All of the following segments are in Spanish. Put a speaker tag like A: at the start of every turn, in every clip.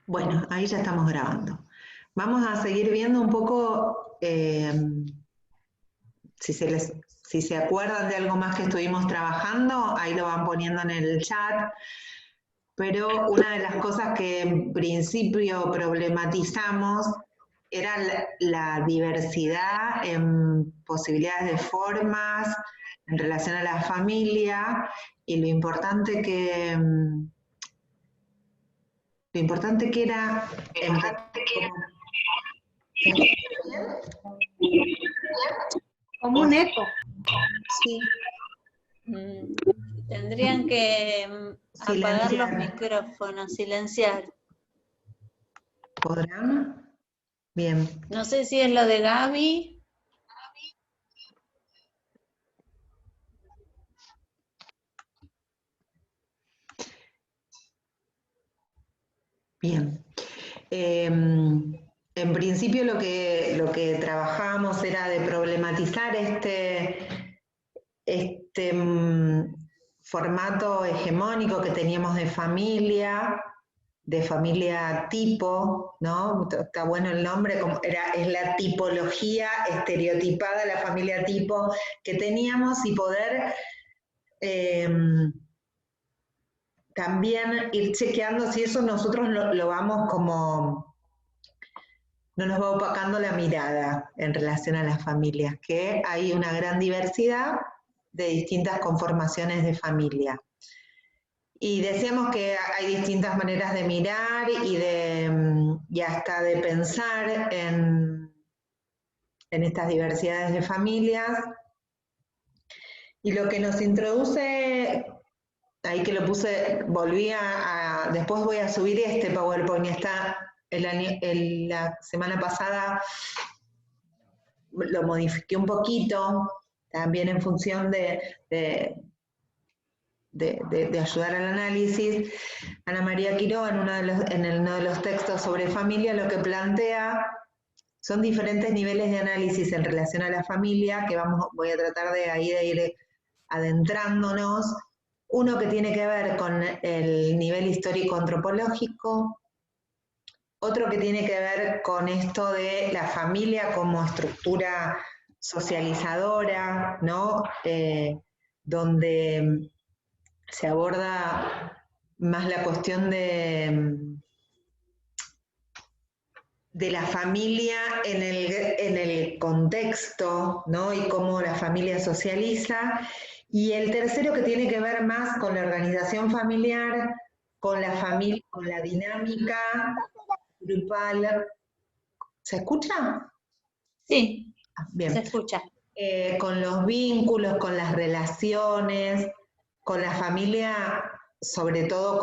A: Bueno, ahí ya estamos grabando. Vamos a seguir viendo un poco, si si se acuerdan de algo más que estuvimos trabajando, ahí lo van poniendo en el chat, pero una de las cosas que en principio problematizamos era la diversidad en posibilidades de formas en relación a la familia y lo importante que era empezar como... ¿Se escucha bien?
B: Como un eco.
A: Sí.
B: Tendrían que apagar los
A: Silenciar.
B: micrófonos, silenciar.
A: ¿Podrán? Bien.
B: No sé si es lo de Gaby.
A: Bien. En principio lo que trabajamos era de problematizar este formato hegemónico que teníamos de familia tipo, ¿no? Está bueno el nombre, es la tipología estereotipada, la familia tipo que teníamos y poder también ir chequeando si eso nosotros lo vamos como, no nos va opacando la mirada en relación a las familias, que hay una gran diversidad de distintas conformaciones de familia. Y decíamos que hay distintas maneras de mirar y hasta de pensar en estas diversidades de familias. Y lo que nos introduce, ahí que lo puse, después voy a subir este PowerPoint, está la semana pasada lo modifiqué un poquito, también en función de ayudar al análisis. Ana María Quiroga, en uno de los textos sobre familia, lo que plantea son diferentes niveles de análisis en relación a la familia, que voy a tratar de ir adentrándonos. Uno que tiene que ver con el nivel histórico antropológico, otro que tiene que ver con esto de la familia como estructura socializadora, ¿no? Donde se aborda más la cuestión de la familia en el contexto, ¿no? Y cómo la familia socializa. Y el tercero que tiene que ver más con la organización familiar, con la familia, con la dinámica grupal. ¿Se escucha?
B: Sí,
A: Bien.
B: se escucha.
A: Con los vínculos, con las relaciones, con la familia, sobre todo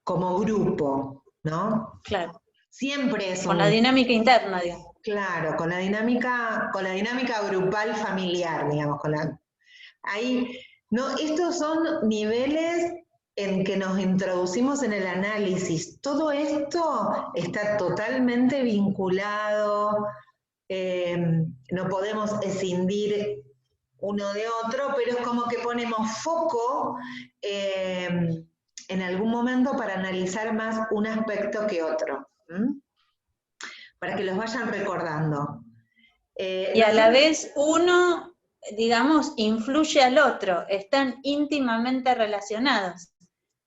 A: como grupo, ¿no?
B: Claro.
A: Siempre es
B: Con la dinámica interna, digamos.
A: claro, con la dinámica grupal familiar, digamos, ahí, no, estos son niveles en que nos introducimos en el análisis. Todo esto está totalmente vinculado, no podemos escindir uno de otro, pero es como que ponemos foco en algún momento para analizar más un aspecto que otro, para que los vayan recordando.
B: Y a la vez uno, digamos, influye al otro, están íntimamente relacionados,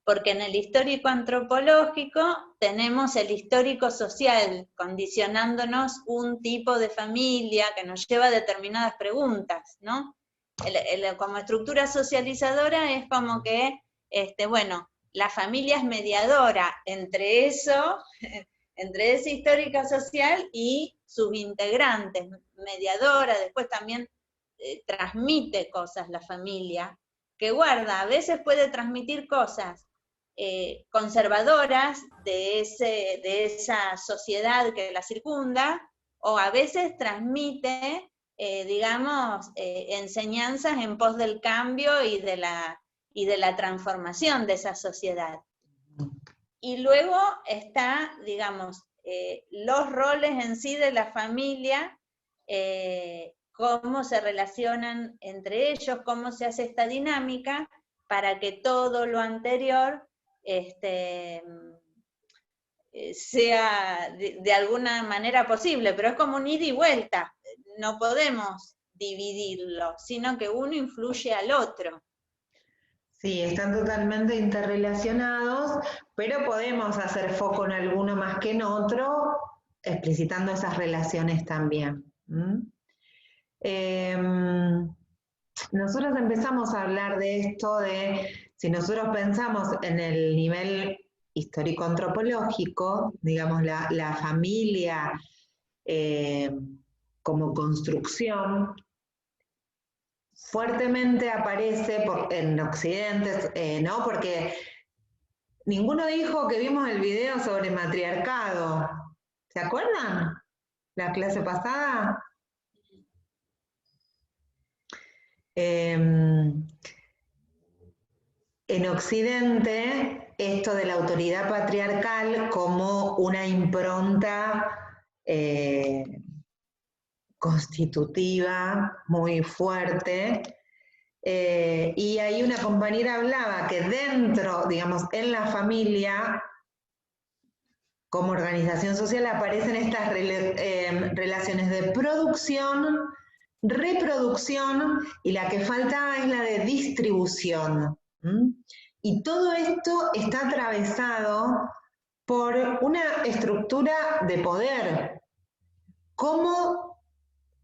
B: porque en el histórico antropológico tenemos el histórico social, condicionándonos un tipo de familia que nos lleva a determinadas preguntas, ¿no? Como estructura socializadora es como que, bueno, la familia es mediadora entre eso, entre esa histórica social y sus integrantes, mediadora, después también transmite cosas la familia, que guarda, a veces puede transmitir cosas conservadoras de esa sociedad que la circunda, o a veces transmite, digamos, enseñanzas en pos del cambio y de la transformación de esa sociedad. Y luego está, digamos, los roles en sí de la familia, cómo se relacionan entre ellos, cómo se hace esta dinámica para que todo lo anterior sea de alguna manera posible, pero es como un ida y vuelta, no podemos dividirlo, sino que uno influye al otro.
A: Sí, están totalmente interrelacionados, pero podemos hacer foco en alguno más que en otro, explicitando esas relaciones también. Nosotros empezamos a hablar de esto, de si nosotros pensamos en el nivel histórico-antropológico, digamos, la familia como construcción, fuertemente aparece en Occidente, ¿no? Porque ninguno dijo que vimos el video sobre matriarcado. ¿Se acuerdan? La clase pasada. En Occidente, esto de la autoridad patriarcal como una impronta constitutiva muy fuerte. Y ahí una compañera hablaba que dentro, digamos, en la familia, como organización social, aparecen estas relaciones de producción, reproducción, y la que falta es la de distribución. Y todo esto está atravesado por una estructura de poder. ¿Cómo?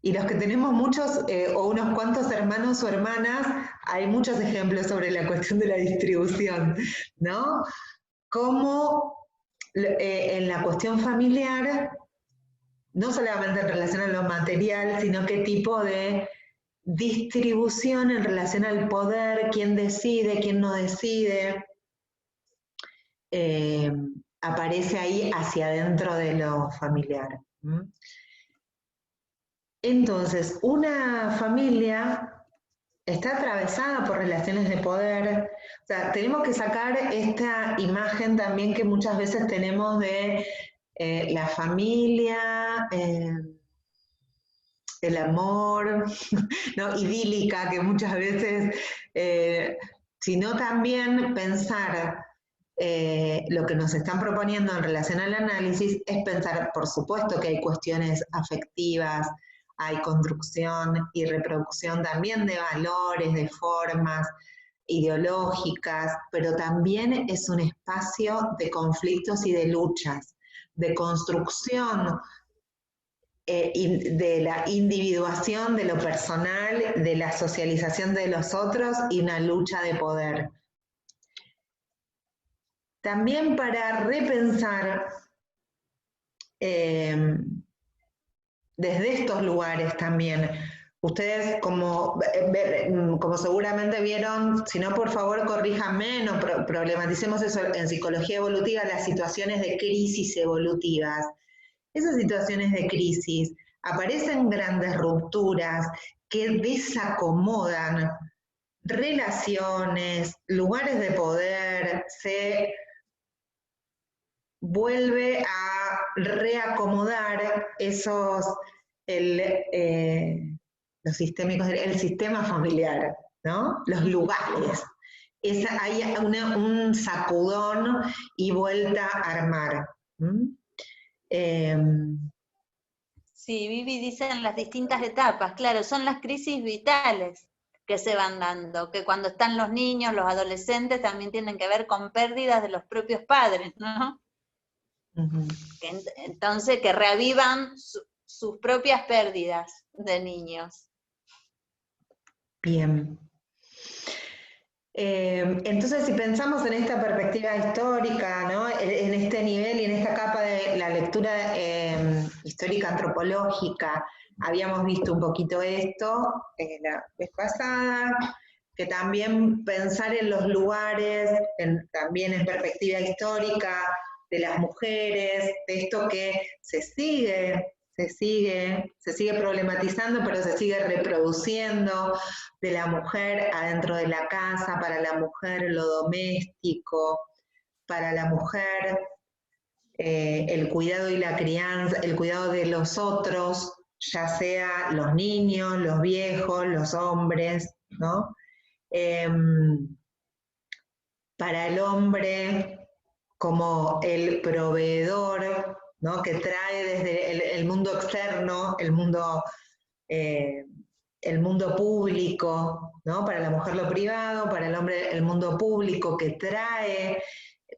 A: Y los que tenemos muchos o unos cuantos hermanos o hermanas, hay muchos ejemplos sobre la cuestión de la distribución, ¿no? Cómo en la cuestión familiar, no solamente en relación a lo material, sino qué tipo de distribución en relación al poder, quién decide, quién no decide, aparece ahí hacia adentro de lo familiar. Entonces, una familia está atravesada por relaciones de poder. O sea, tenemos que sacar esta imagen también que muchas veces tenemos de la familia, el amor, ¿no? Idílica, que muchas veces, sino también pensar lo que nos están proponiendo en relación al análisis es pensar, por supuesto que hay cuestiones afectivas, hay construcción y reproducción también de valores, de formas ideológicas, pero también es un espacio de conflictos y de luchas, de construcción de la individuación de lo personal, de la socialización de los otros y una lucha de poder. También para repensar desde estos lugares también. Ustedes, como seguramente vieron, si no, por favor, corríjanme, no problematicemos eso en psicología evolutiva, las situaciones de crisis evolutivas. Esas situaciones de crisis aparecen grandes rupturas que desacomodan relaciones, lugares de poder, se vuelve a reacomodar los sistémicos, el sistema familiar, ¿no? Los lugares. Hay un sacudón y vuelta a armar.
B: Sí, Vivi dice en las distintas etapas, claro, son las crisis vitales que se van dando, que cuando están los niños, los adolescentes, también tienen que ver con pérdidas de los propios padres, ¿no? Entonces, que reavivan sus propias pérdidas de niños.
A: Bien. Entonces, si pensamos en esta perspectiva histórica, ¿no? En este nivel y en esta capa de la lectura histórica antropológica, habíamos visto un poquito esto la vez pasada, que también pensar en los lugares, también en perspectiva histórica, de las mujeres, de esto que se sigue problematizando, pero se sigue reproduciendo, de la mujer adentro de la casa, para la mujer lo doméstico, para la mujer el cuidado y la crianza, el cuidado de los otros, ya sea los niños, los viejos, los hombres, ¿no? para el hombre como el proveedor, ¿no? Que trae desde el mundo externo, el mundo público, ¿no? Para la mujer lo privado, para el hombre el mundo público, que trae,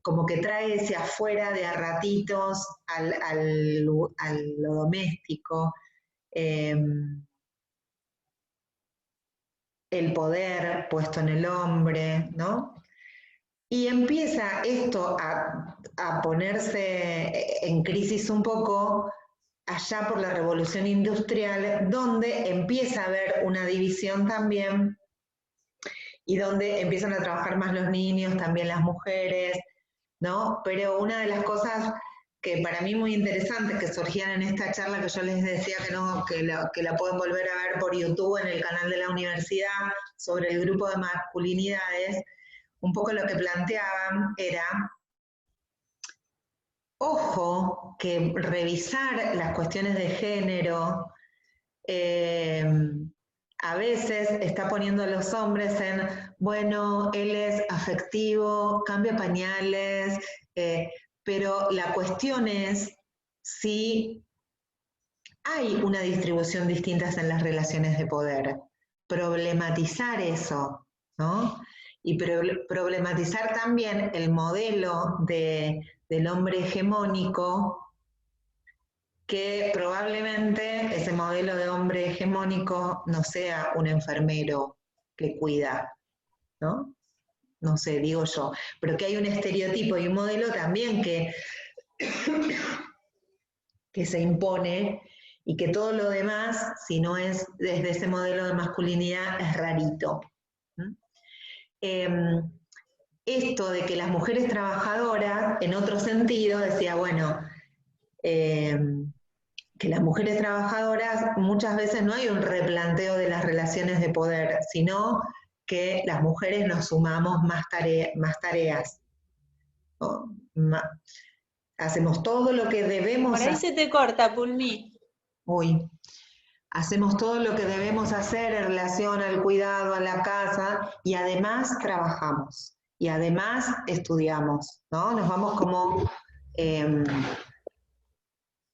A: como que trae hacia afuera de a ratitos a lo doméstico, el poder puesto en el hombre, ¿no? Y empieza esto a ponerse en crisis un poco allá por la Revolución Industrial, donde empieza a haber una división también y donde empiezan a trabajar más los niños, también las mujeres, ¿no? Pero una de las cosas que para mí muy interesantes que surgían en esta charla, que yo les decía que la pueden volver a ver por YouTube en el canal de la universidad, sobre el grupo de masculinidades, un poco lo que planteaban era, ojo, que revisar las cuestiones de género a veces está poniendo a los hombres en, bueno, él es afectivo, cambia pañales, pero la cuestión es si hay una distribución distinta en las relaciones de poder. Problematizar eso, ¿no? Y problematizar también el modelo del hombre hegemónico, que probablemente ese modelo de hombre hegemónico no sea un enfermero que cuida, ¿no? No sé, digo yo, pero que hay un estereotipo y un modelo también que se impone y que todo lo demás, si no es desde ese modelo de masculinidad, es rarito. Esto de que las mujeres trabajadoras, en otro sentido, decía, bueno, que las mujeres trabajadoras muchas veces no hay un replanteo de las relaciones de poder, sino que las mujeres nos sumamos más tareas. ¿No? Hacemos todo lo que debemos
B: hacer. Por ahí se te corta, Pulmi.
A: Hacemos todo lo que debemos hacer en relación al cuidado, a la casa, y además trabajamos, y además estudiamos, ¿no? Nos vamos como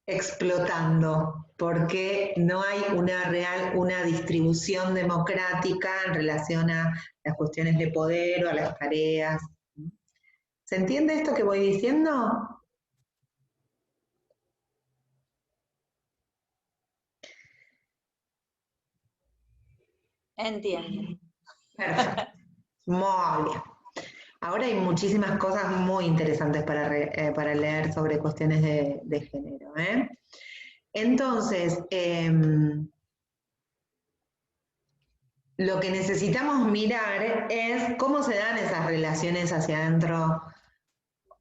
A: explotando, porque no hay una distribución democrática en relación a las cuestiones de poder o a las tareas. ¿Se entiende esto que voy diciendo?
B: Entiendo.
A: Perfecto. Muy bien. Ahora hay muchísimas cosas muy interesantes para leer sobre cuestiones de género. Entonces, lo que necesitamos mirar es cómo se dan esas relaciones hacia adentro,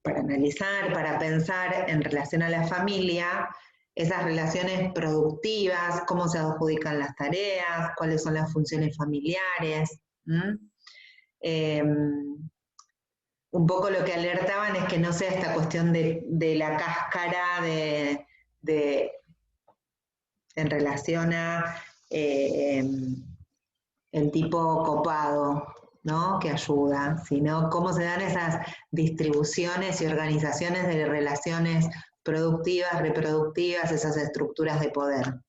A: para analizar, para pensar en relación a la familia, esas relaciones productivas, cómo se adjudican las tareas, cuáles son las funciones familiares. Un poco lo que alertaban es que no sea esta cuestión de la cáscara en relación a el tipo copado, ¿no? Que ayuda, sino cómo se dan esas distribuciones y organizaciones de relaciones productivas, reproductivas, esas estructuras de poder.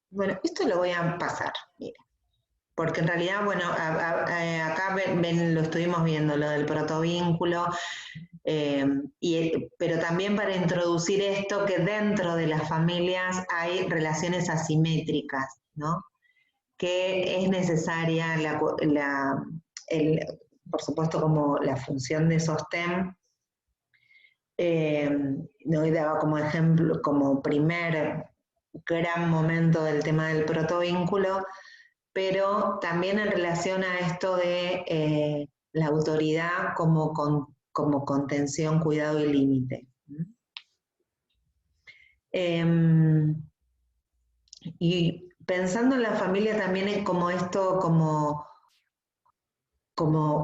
A: Bueno, esto lo voy a pasar, mira. Porque en realidad, bueno, acá lo estuvimos viendo, lo del protovínculo, pero también para introducir esto que dentro de las familias hay relaciones asimétricas, ¿no? Que es necesaria, por supuesto, como la función de sostén. Hoy daba como ejemplo, como primer gran momento del tema del protovínculo, pero también en relación a esto de la autoridad como contención, cuidado y límite. Y pensando en la familia también es como esto, como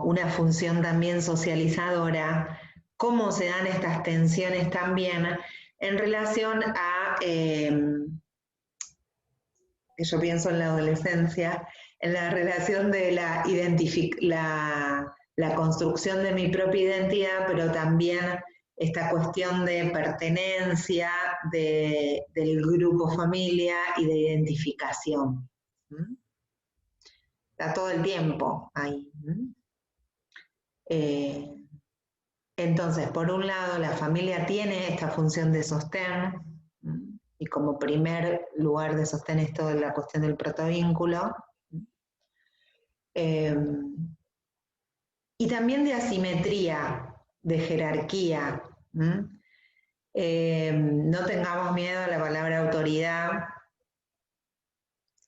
A: una función también socializadora, cómo se dan estas tensiones también en relación a, que yo pienso en la adolescencia, la relación de la construcción de mi propia identidad, pero también esta cuestión de pertenencia del grupo familia y de identificación. ¿Mm? Está todo el tiempo ahí. ¿Mm? Entonces, por un lado, la familia tiene esta función de sostén, ¿Mm? Y como primer lugar de sostén es toda la cuestión del protovínculo. Y también de asimetría, de jerarquía. No tengamos miedo a la palabra autoridad.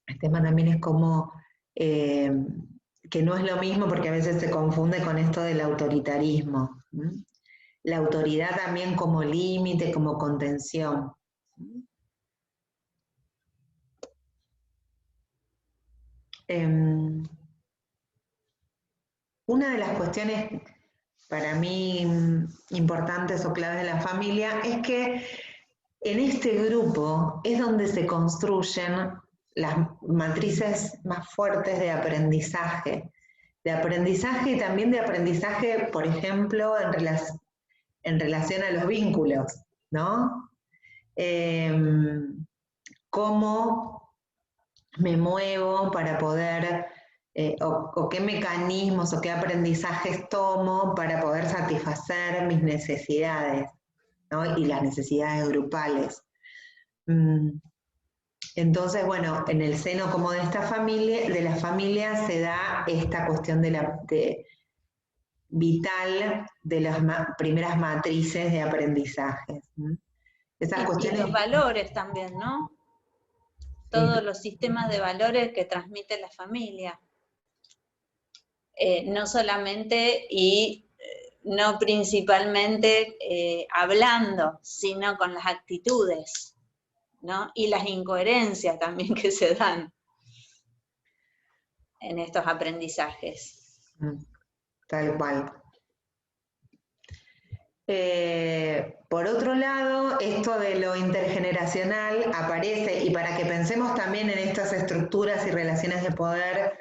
A: El tema también es como que no es lo mismo porque a veces se confunde con esto del autoritarismo. La autoridad también como límite, como contención. Una de las cuestiones para mí importantes o claves de la familia es que en este grupo es donde se construyen las matrices más fuertes de aprendizaje y también de aprendizaje, por ejemplo, en relación a los vínculos, ¿no? Cómo me muevo para poder, o qué mecanismos o qué aprendizajes tomo para poder satisfacer mis necesidades, ¿no? Y las necesidades grupales. Entonces, bueno, en el seno como de esta familia, de la familia, se da esta cuestión vital de las primeras matrices de aprendizajes. Esas cuestiones,
B: y los valores también, ¿no? Todos los sistemas de valores que transmite la familia. No solamente y no principalmente hablando, sino con las actitudes, ¿no? Y las incoherencias también que se dan en estos aprendizajes.
A: Tal cual. Por otro lado, esto de lo intergeneracional aparece, y para que pensemos también en estas estructuras y relaciones de poder,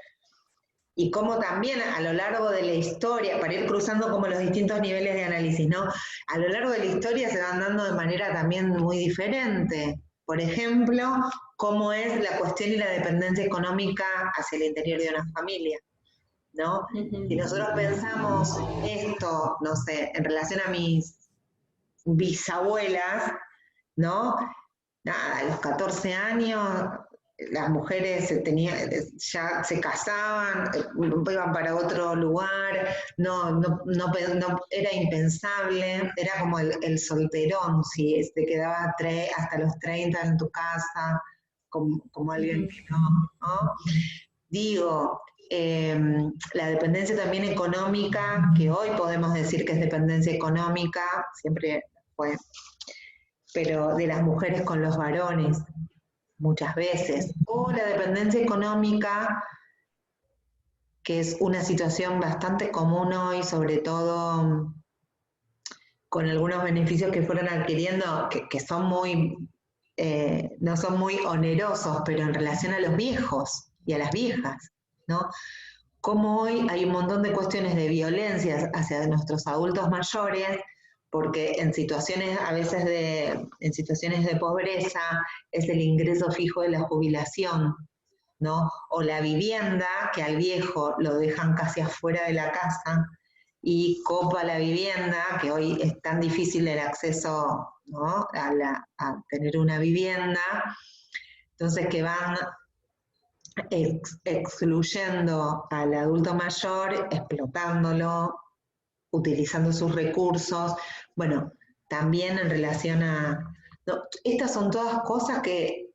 A: y cómo también a lo largo de la historia, para ir cruzando como los distintos niveles de análisis, ¿no? A lo largo de la historia se van dando de manera también muy diferente. Por ejemplo, cómo es la cuestión y la dependencia económica hacia el interior de una familia, ¿no? Si nosotros pensamos esto, no sé, en relación a mis bisabuelas, ¿no? Nada, a los 14 años las mujeres ya se casaban, iban para otro lugar, no era impensable, era como el solterón, si te quedabas hasta los 30 en tu casa, como alguien que no. Digo, la dependencia también económica, que hoy podemos decir que es dependencia económica, siempre fue, pero de las mujeres con los varones, muchas veces, o la dependencia económica, que es una situación bastante común hoy, sobre todo con algunos beneficios que fueron adquiriendo, que son muy, no son muy onerosos, pero en relación a los viejos y a las viejas, ¿no? Como hoy hay un montón de cuestiones de violencias hacia nuestros adultos mayores, porque en situaciones a veces en situaciones de pobreza es el ingreso fijo de la jubilación, ¿no? O la vivienda, que al viejo lo dejan casi afuera de la casa y copa la vivienda, que hoy es tan difícil el acceso, ¿no? a tener una vivienda, entonces que van excluyendo al adulto mayor, explotándolo, utilizando sus recursos. Bueno, también en relación a... No, estas son todas cosas que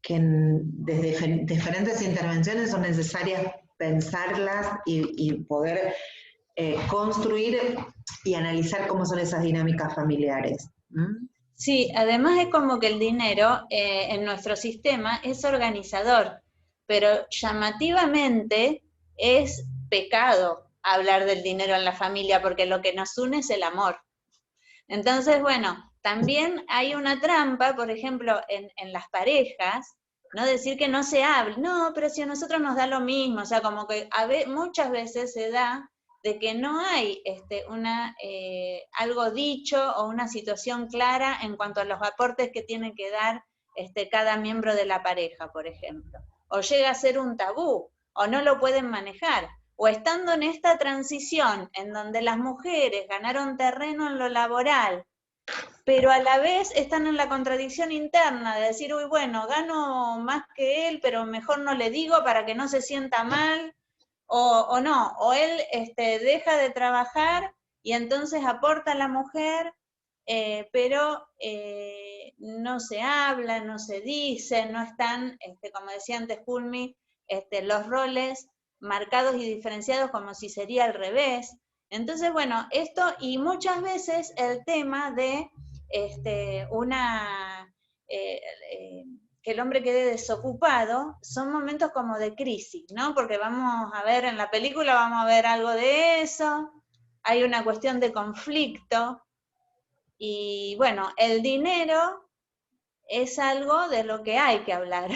A: desde diferentes intervenciones son necesarias pensarlas y poder construir y analizar cómo son esas dinámicas familiares.
B: Sí, además es como que el dinero en nuestro sistema es organizador, pero llamativamente es pecado hablar del dinero en la familia porque lo que nos une es el amor. Entonces, bueno, también hay una trampa, por ejemplo, en las parejas, No decir que no se hable, no, pero si a nosotros nos da lo mismo, o sea, como que muchas veces se da de que no hay algo dicho o una situación clara en cuanto a los aportes que tiene que dar cada miembro de la pareja, por ejemplo. O llega a ser un tabú, o no lo pueden manejar. O estando en esta transición en donde las mujeres ganaron terreno en lo laboral, pero a la vez están en la contradicción interna de decir, uy, bueno, gano más que él, pero mejor no le digo para que no se sienta mal, o no, o él deja de trabajar y entonces aporta a la mujer, pero no se habla, no se dice, no están, como decía antes Culmi, los roles marcados y diferenciados como si sería al revés. Entonces, bueno, esto y muchas veces el tema de que el hombre quede desocupado, son momentos como de crisis, ¿no? Porque vamos a ver en la película, vamos a ver algo de eso, hay una cuestión de conflicto, y bueno, el dinero es algo de lo que hay que hablar,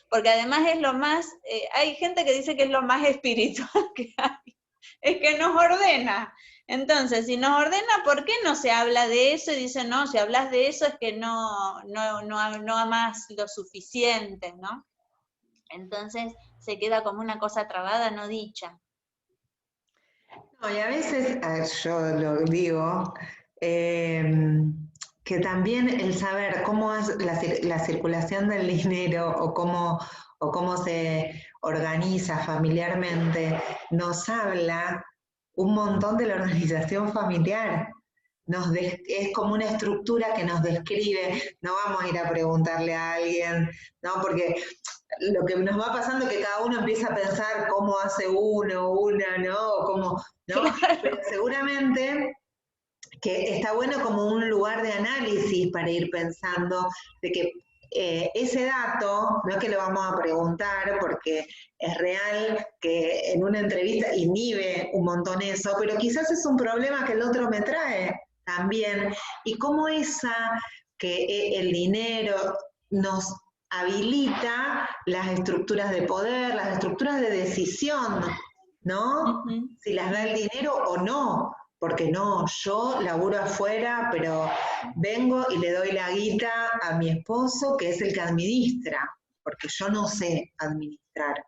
B: porque además es lo más, hay gente que dice que es lo más espiritual que hay, es que nos ordena. Entonces, si nos ordena, ¿por qué no se habla de eso? Y dice, no, si hablas de eso es que no amas lo suficiente, ¿no? Entonces se queda como una cosa trabada, no dicha.
A: No, y a veces, yo lo digo, que también el saber cómo es la circulación del dinero o cómo se organiza familiarmente, nos habla un montón de la organización familiar. Es como una estructura que nos describe, no vamos a ir a preguntarle a alguien, ¿no? Porque lo que nos va pasando es que cada uno empieza a pensar cómo hace uno, una, ¿no? O cómo, ¿no?
B: Claro.
A: Pero seguramente que está bueno como un lugar de análisis para ir pensando de que ese dato, no es que lo vamos a preguntar porque es real que en una entrevista inhibe un montón eso, pero quizás es un problema que el otro me trae también. Y cómo que el dinero nos habilita las estructuras de poder, las estructuras de decisión, ¿no?
B: Uh-huh.
A: Si las da el dinero o no, porque no, yo laburo afuera, pero vengo y le doy la guita a mi esposo, que es el que administra, porque yo no sé administrar,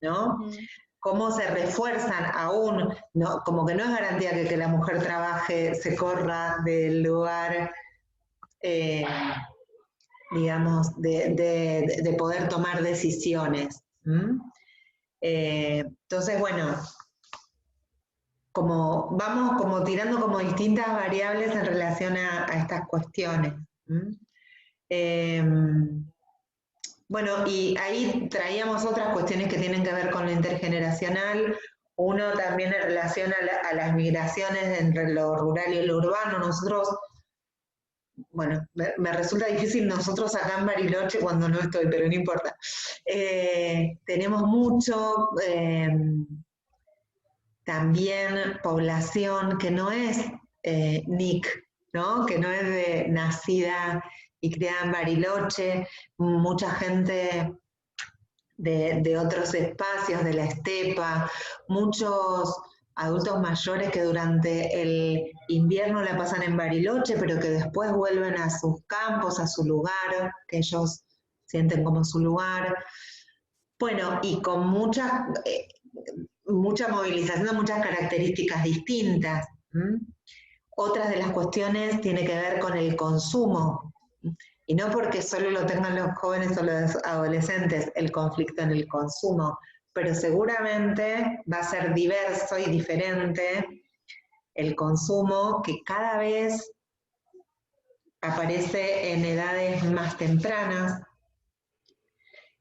A: ¿no?
B: Uh-huh.
A: Cómo se refuerzan aún, ¿no? Como que no es garantía que la mujer trabaje, se corra del lugar, digamos, de poder tomar decisiones. Entonces, bueno, vamos como tirando como distintas variables en relación a estas cuestiones. Bueno, y ahí traíamos otras cuestiones que tienen que ver con lo intergeneracional, uno también en relación a las migraciones entre lo rural y lo urbano. Nosotros, bueno, me resulta difícil nosotros acá en Bariloche cuando no estoy, pero no importa. Tenemos mucho también población que no es NIC, ¿no? Que no es nacida y criada en Bariloche, mucha gente de otros espacios, de la estepa, muchos adultos mayores que durante el invierno la pasan en Bariloche, pero que después vuelven a sus campos, a su lugar, que ellos sienten como su lugar. Bueno, y con mucha movilización de muchas características distintas. Otras de las cuestiones tiene que ver con el consumo, y no porque solo lo tengan los jóvenes o los adolescentes, el conflicto en el consumo, pero seguramente va a ser diverso y diferente el consumo que cada vez aparece en edades más tempranas,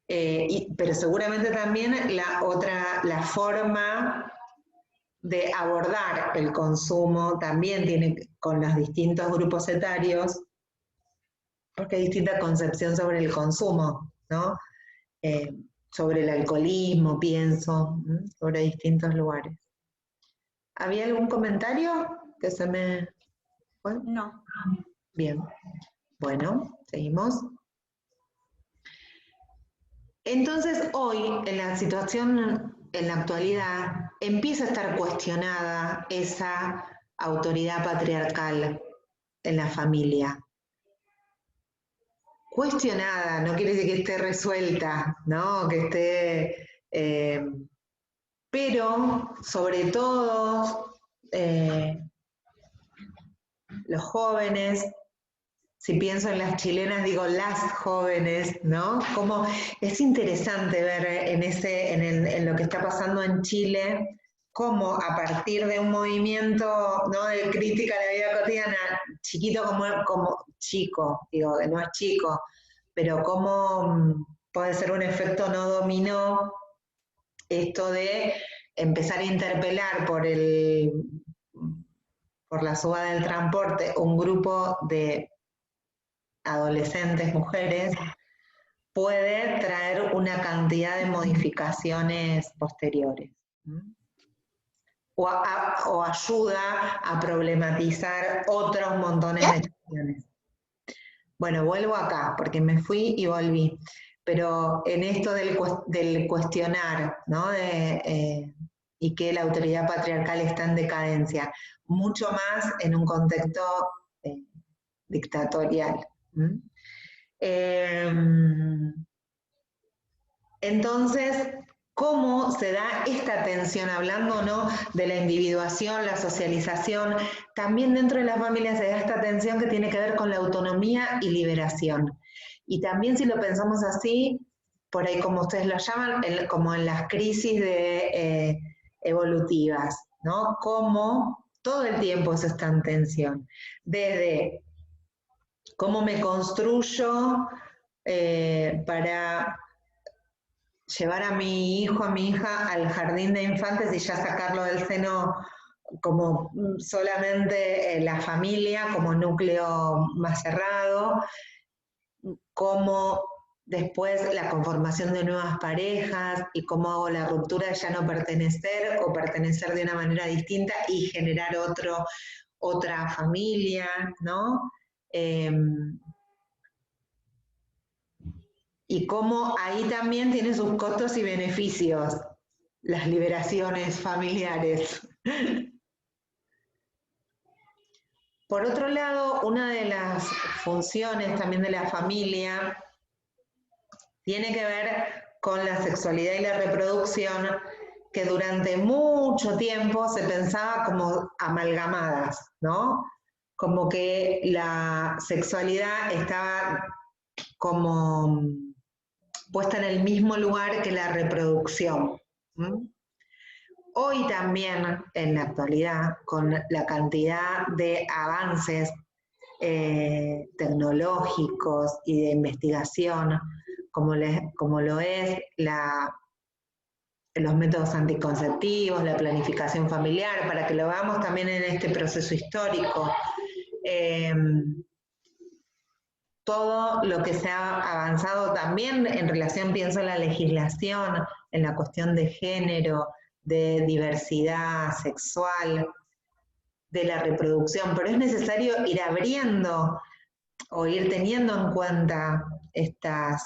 A: pero seguramente también la forma de abordar el consumo también tiene con los distintos grupos etarios, porque hay distinta concepción sobre el consumo, ¿no? Sobre el alcoholismo, pienso, sobre distintos lugares. ¿Había algún comentario que se me fue?
B: No.
A: Bien. Bueno, seguimos. Entonces hoy, en la situación, en la actualidad, empieza a estar cuestionada esa autoridad patriarcal en la familia. Cuestionada, no quiere decir que esté resuelta, ¿no? Que esté, pero sobre todo los jóvenes, si pienso en las chilenas, digo las jóvenes, ¿no? Como es interesante ver en lo que está pasando en Chile, cómo a partir de un movimiento, ¿no?, de crítica a la vida cotidiana, chiquito como chico, digo, que no es chico, pero cómo puede ser un efecto no dominó, esto de empezar a interpelar por la suba del transporte un grupo de adolescentes, mujeres, puede traer una cantidad de modificaciones posteriores. O ayuda a problematizar otros montones de cuestiones. Bueno, vuelvo acá, porque me fui y volví. Pero en esto del cuestionar, ¿no? Y que la autoridad patriarcal está en decadencia, mucho más en un contexto dictatorial. Entonces, ¿cómo se da esta tensión, hablando, ¿no?, de la individuación, la socialización? También dentro de las familias se da esta tensión que tiene que ver con la autonomía y liberación. Y también, si lo pensamos así, por ahí como ustedes lo llaman, como en las crisis evolutivas, ¿no? Cómo todo el hiempo eso está en tensión. Desde cómo me construyo para llevar a mi hijo, a mi hija al jardín de infantes y ya sacarlo del seno como solamente la familia, como núcleo más cerrado, como después la conformación de nuevas parejas y cómo hago la ruptura de ya no pertenecer o pertenecer de una manera distinta y generar otra familia, ¿no? Y cómo ahí también tiene sus costos y beneficios, las liberaciones familiares. Por otro lado, una de las funciones también de la familia tiene que ver con la sexualidad y la reproducción, que durante mucho tiempo se pensaba como amalgamadas, ¿no? Como que la sexualidad estaba como puesta en el mismo lugar que la reproducción. Hoy también, en la actualidad, con la cantidad de avances tecnológicos y de investigación, como lo es los métodos anticonceptivos, la planificación familiar, para que lo veamos también en este proceso histórico, todo lo que se ha avanzado también en relación, pienso en la legislación, en la cuestión de género, de diversidad sexual, de la reproducción, pero es necesario ir abriendo o ir teniendo en cuenta estas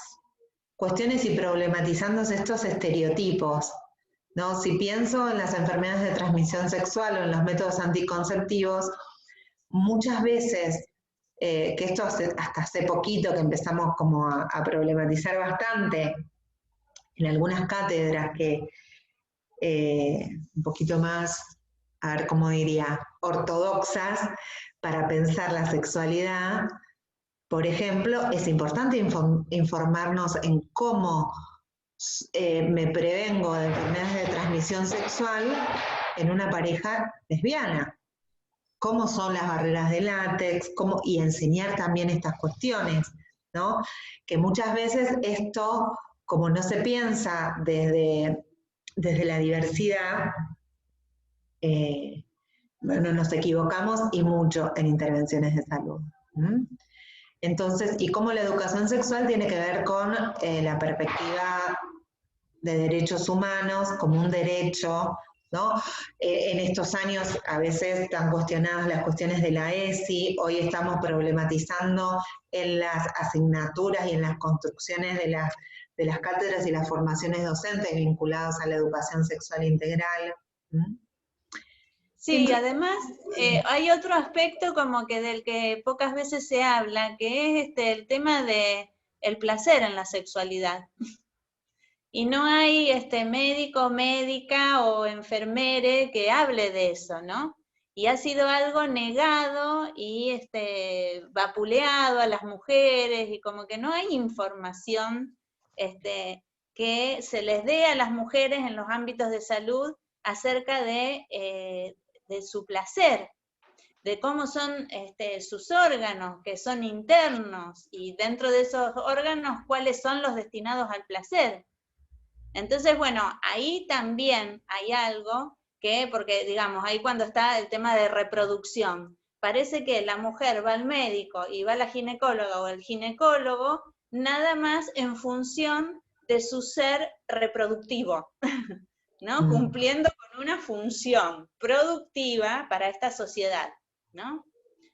A: cuestiones y problematizando estos estereotipos, ¿no? Si pienso en las enfermedades de transmisión sexual o en los métodos anticonceptivos, muchas veces, que esto hasta hace poquito que empezamos como a problematizar bastante en algunas cátedras que un poquito más, a ver cómo diría, ortodoxas para pensar la sexualidad. Por ejemplo, es importante informarnos en cómo me prevengo de enfermedades de transmisión sexual en una pareja lesbiana. Cómo son las barreras de látex, y enseñar también estas cuestiones, ¿no? Que muchas veces esto, como no se piensa desde la diversidad, bueno, nos equivocamos y mucho en intervenciones de salud. Entonces, y cómo la educación sexual tiene que ver con la perspectiva de derechos humanos como un derecho, ¿no? En estos años a veces están cuestionadas las cuestiones de la ESI, hoy estamos problematizando en las asignaturas y en las construcciones de de las cátedras y las formaciones docentes vinculadas a la educación sexual integral. ¿Mm?
B: Sí, además hay otro aspecto como que del que pocas veces se habla, que es el tema de el placer en la sexualidad. Y no hay médico, médica o enfermere que hable de eso, ¿no? Y ha sido algo negado y vapuleado a las mujeres, y como que no hay información que se les dé a las mujeres en los ámbitos de salud acerca de su placer, de cómo son sus órganos, que son internos, y dentro de esos órganos, cuáles son los destinados al placer. Entonces, bueno, ahí también hay algo que, porque digamos, ahí cuando está el tema de reproducción, parece que la mujer va al médico y va a la ginecóloga o el ginecólogo nada más en función de su ser reproductivo, ¿no? Cumpliendo con una función productiva para esta sociedad, ¿no?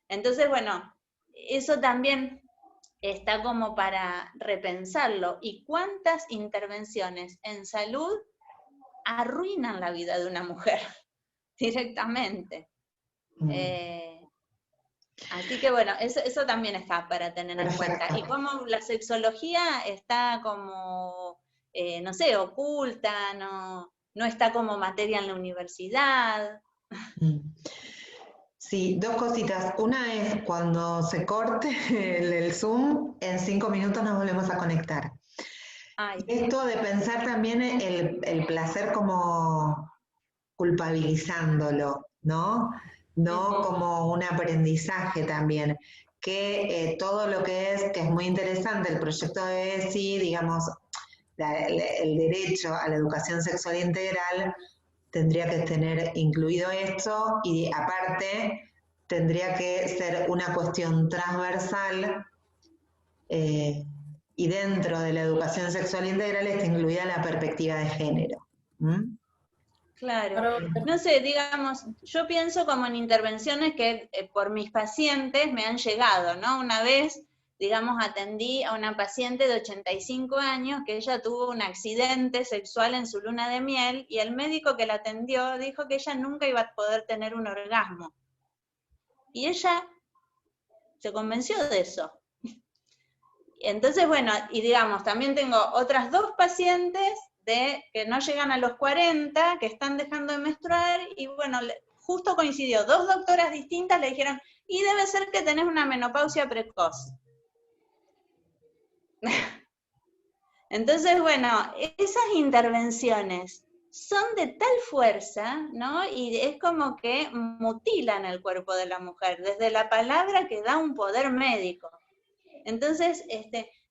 B: Entonces, bueno, eso también está como para repensarlo. ¿Y cuántas intervenciones en salud arruinan la vida de una mujer directamente? Así que bueno, eso también está para tener en cuenta. Y cómo la sexología está como, no sé, oculta, no está como materia en la universidad.
A: Sí, dos cositas. Una es cuando se corte el Zoom, en 5 minutos nos volvemos a conectar.
B: Ay.
A: Esto de pensar también el placer como culpabilizándolo, ¿no? No como un aprendizaje también, que todo lo que es muy interesante, el proyecto de ESI, digamos, el derecho a la educación sexual integral, tendría que tener incluido esto y aparte tendría que ser una cuestión transversal y dentro de la educación sexual integral está incluida la perspectiva de género. ¿Mm?
B: Claro, no sé, digamos, yo pienso como en intervenciones que por mis pacientes me han llegado, ¿no? Una vez, digamos, atendí a una paciente de 85 años que ella tuvo un accidente sexual en su luna de miel y el médico que la atendió dijo que ella nunca iba a poder tener un orgasmo. Y ella se convenció de eso. Entonces, bueno, y digamos, también tengo otras 2 pacientes que no llegan a los 40, que están dejando de menstruar, y bueno, justo coincidió, 2 doctoras distintas le dijeron, y debe ser que tenés una menopausia precoz. Entonces, bueno, esas intervenciones son de tal fuerza, ¿no? Y es como que mutilan el cuerpo de la mujer, desde la palabra que da un poder médico. Entonces,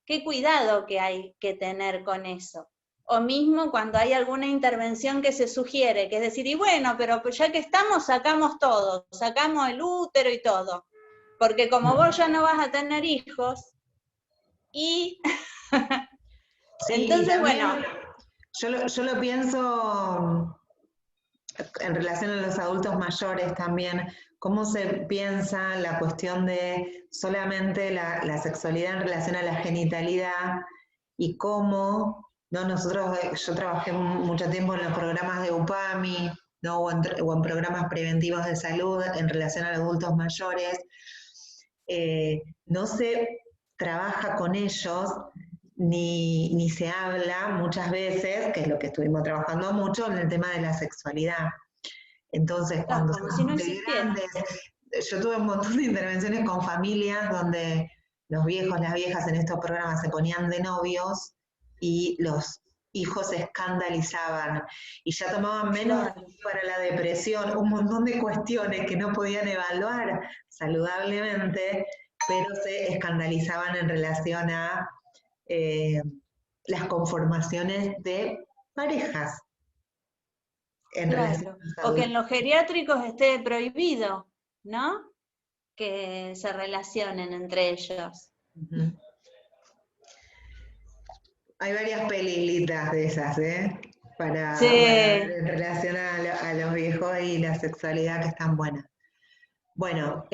B: qué cuidado que hay que tener con eso. O mismo cuando hay alguna intervención que se sugiere, que es decir, y bueno, pero ya que estamos, sacamos todo, sacamos el útero y todo. Porque como vos ya no vas a tener hijos, y
A: sí,
B: entonces, bueno.
A: Yo lo pienso en relación a los adultos mayores también, cómo se piensa la cuestión de solamente la sexualidad en relación a la genitalidad y cómo, ¿no? Yo trabajé mucho tiempo en los programas de UPAMI, ¿no? o en programas preventivos de salud en relación a los adultos mayores. No se trabaja con ellos ni se habla muchas veces, que es lo que estuvimos trabajando mucho, en el tema de la sexualidad. Entonces, cuando
B: como si no existiera.
A: Yo tuve un montón de intervenciones con familias donde los viejos, las viejas en estos programas se ponían de novios y los hijos se escandalizaban y ya tomaban menos para la depresión, un montón de cuestiones que no podían evaluar saludablemente, pero se escandalizaban en relación a las conformaciones de parejas.
B: Claro, o que en los geriátricos esté prohibido, ¿no? Que se relacionen entre ellos.
A: Hay varias pelilitas de esas, para en relación a los viejos y la sexualidad que están buenas. Bueno,